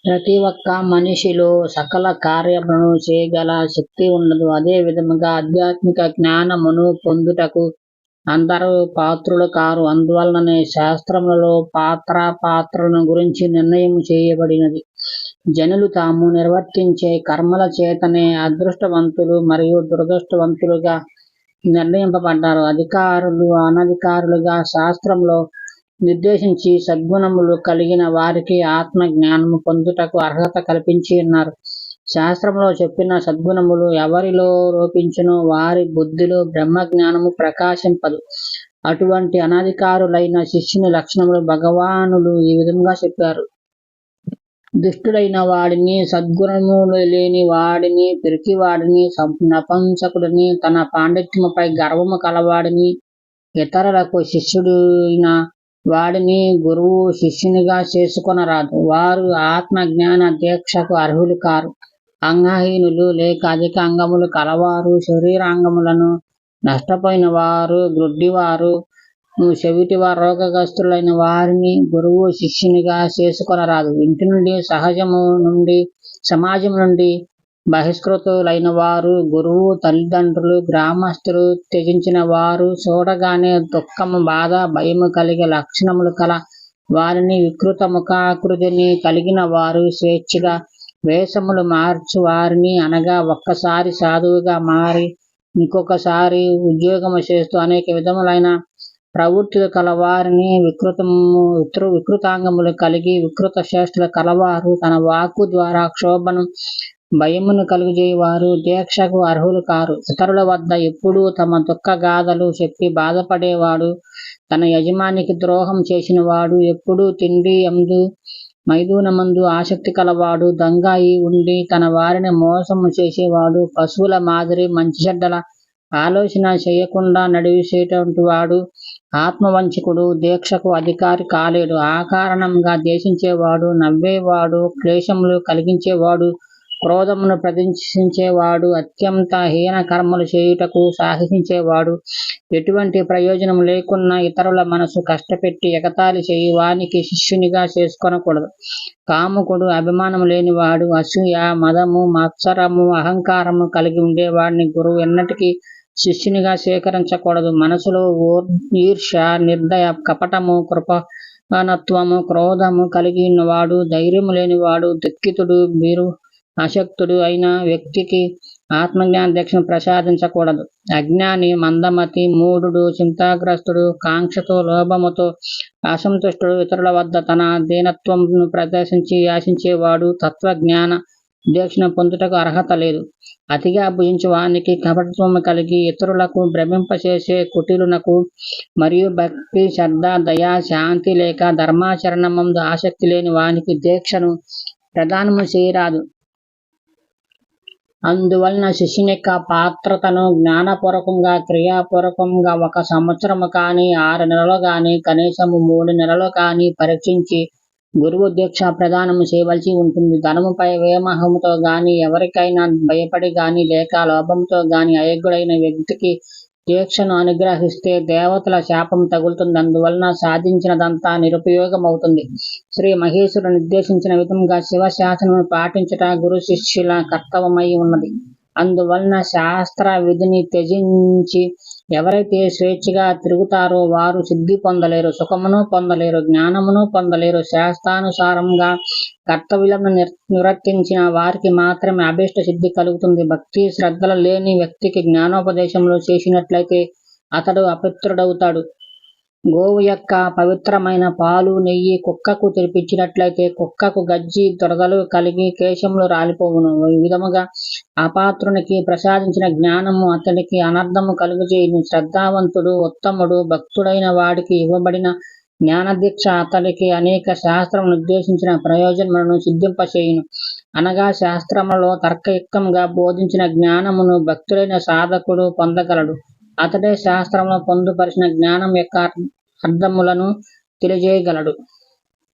ప్రతి ఒక్క మనిషిలో సకల కార్యములను చేయగల శక్తి ఉన్నది. అదే విధముగా ఆధ్యాత్మిక జ్ఞానమును పొందుటకు అందరూ పాత్రులు కారు. అందువలననే శాస్త్రములలో పాత్రలను గురించి నిర్ణయం చేయబడినది. జనులు తాము నిర్వర్తించే కర్మల చేతనే అదృష్టవంతులు మరియు దురదృష్టవంతులుగా నిర్ణయింపబడ్డారు. అధికారులు అనధికారులుగా శాస్త్రంలో నిర్దేశించి సద్గుణములు కలిగిన వారికి ఆత్మ జ్ఞానము పొందుటకు అర్హత కల్పించి ఉన్నారు. శాస్త్రంలో చెప్పిన సద్గుణములు ఎవరిలో లోపించునో వారి బుద్ధిలో బ్రహ్మజ్ఞానము ప్రకాశింపదు. అటువంటి అనధికారులైన శిష్యుని లక్షణములు భగవానులు ఈ విధంగా చెప్పారు. దుష్టుడైన వాడిని, సద్గుణములు లేని వాడిని, పిరికివాడిని, నపుంసకుడిని, తన పాండిత్యముపై గర్వము కలవాడిని, ఇతరులకు శిష్యుడైన వాడిని గురువు శిష్యునిగా చేసుకొనరాదు. వారు ఆత్మ జ్ఞాన దీక్షకు అర్హులు కారు. అంగహీనులు లేక అధిక అంగములు కలవారు, శరీరాంగములను నష్టపోయిన వారు, గ్రుడ్డివారు, చెవిటివారు, రోగగ్రస్తులైన వారిని గురువు శిష్యునిగా చేసుకొనరాదు. ఇంటి నుండి సమాజం నుండి బహిష్కృతులైన వారు, గురువు, తల్లిదండ్రులు, గ్రామస్తులు త్యజించిన వారు, చూడగానే దుఃఖము, బాధ, భయము కలిగే లక్షణములు కల వారిని, వికృత ముఖాకృతిని కలిగిన వారు, స్వేచ్ఛగా వేషములు మార్చు వారిని, అనగా ఒక్కసారి సాధువుగా మారి ఇంకొకసారి ఉద్యోగము చేస్తూ అనేక విధములైన ప్రవృత్తులు కలవారిని, వికృతాంగములు కలిగి వికృత చేష్టలు కలవారు, తన వాక్కు ద్వారా క్షోభను, భయమును కలుగజేయవారు దీక్షకు అర్హులు కారు. ఇతరుల వద్ద ఎప్పుడూ తమ దుఃఖ గాథలు చెప్పి బాధపడేవాడు, తన యజమానికి ద్రోహం చేసిన వాడు, ఎప్పుడూ తిండి యందు మైథునమందు ఆసక్తి కలవాడు, దొంగయి ఉండి తన వారిని మోసము చేసేవాడు, పశువుల మాదిరి మంచి చెడ్డల ఆలోచన చేయకుండా నడిచేటువంటి వాడు, ఆత్మవంచకుడు దీక్షకు అధికారి కాలేడు. ఆ కారణంగా దేశించేవాడు, నవ్వేవాడు, క్లేశములు కలిగించేవాడు, క్రోధమును ప్రదర్శించేవాడు, అత్యంత హీన కర్మలు చేయుటకు సాహసించేవాడు, ఎటువంటి ప్రయోజనం లేకున్నా ఇతరుల మనసు కష్టపెట్టి ఎగతాళి చేయి వానికి శిష్యునిగా చేసుకొనకూడదు. కాముకుడు, అభిమానము లేనివాడు, అసూయ, మదము, మత్సరము, అహంకారము కలిగి ఉండేవాడిని గురువు ఎన్నటికీ శిష్యునిగా స్వీకరించకూడదు. మనసులో ఈర్ష్య, నిర్దయ, కపటము, కృపణత్వము, క్రోధము కలిగి ఉన్నవాడు, ధైర్యము లేనివాడు, దుఃఖితుడు, అశక్తుడు అయిన వ్యక్తికి ఆత్మజ్ఞాన దీక్షను ప్రసాదించకూడదు. అజ్ఞాని, మందమతి, మూఢుడు, చింతాగ్రస్తుడు, కాంక్షతో, లోభముతో అసంతుష్టుడు, ఇతరుల వద్ద తన దీనత్వమును ప్రదర్శించి యాచించేవాడు తత్వజ్ఞాన దీక్షను పొందుటకు అర్హత లేదు. అతిగా భుజించు వానికి, కపటత్వము కలిగి ఇతరులకు భ్రమింపచేసే కుటిలునకు, మరియు భక్తి, శ్రద్ధ, దయ, శాంతి లేక ధర్మాచరణమందు ఆసక్తి లేని వానికి దీక్షను ప్రదానము చేయరాదు. అందువలన శిష్యుని యొక్క పాత్రతను జ్ఞానపూర్వకంగా, క్రియాపూర్వకంగా 1 సంవత్సరము కానీ, 6 నెలలు కానీ, కనీసము 3 నెలలు కానీ పరీక్షించి గురువు దీక్ష ప్రదానము చేయవలసి ఉంటుంది. ధనముపై వ్యామోహముతో గాని, ఎవరికైనా భయపడి గాని, లేక లోభంతో గాని అయోగ్యుడైన వ్యక్తికి దీక్షను అనుగ్రహిస్తే దేవతల శాపం తగులుతుంది. అందువలన సాధించినదంతా నిరుపయోగమవుతుంది. శ్రీ మహేశ్వరుడు నిర్దేశించిన విధంగా శివశాసనమును పాటించుట గురు శిష్యుల కర్తవ్యమై ఉన్నది. అందువలన శాస్త్ర విధిని త్యజించి ఎవరైతే స్వేచ్ఛగా తిరుగుతారో వారు సిద్ధి పొందలేరు, సుఖమును పొందలేరు, జ్ఞానమును పొందలేరు. శాస్త్రానుసారంగా కర్తవ్యులను నిర్వర్తించిన వారికి మాత్రమే అభీష్ట సిద్ధి కలుగుతుంది. భక్తి శ్రద్ధలు లేని వ్యక్తికి జ్ఞానోపదేశములు చేసినట్లయితే అతడు అపవిత్రుడవుతాడు. గోవు యొక్క పవిత్రమైన పాలు, నెయ్యి కుక్కకు తినిపించినట్లయితే కుక్కకు గజ్జి, దురదలు కలిగి కేశములు రాలిపోవును. ఈ విధముగా అపాత్రునికి ప్రసాదించిన జ్ఞానము అతడికి అనర్థము కలుగజేయును. శ్రద్ధావంతుడు, ఉత్తముడు, భక్తుడైన వాడికి ఇవ్వబడిన జ్ఞానదీక్ష అతడికి అనేక శాస్త్రము నిర్దేశించిన ప్రయోజనములను సిద్ధింపచేయును. అనగా శాస్త్రములలో తర్కయుక్తంగా బోధించిన జ్ఞానమును భక్తుడైన సాధకుడు పొందగలడు. అతడే శాస్త్రములో పొందుపరిచిన జ్ఞానం యొక్క అర్థములను తెలియజేయగలడు.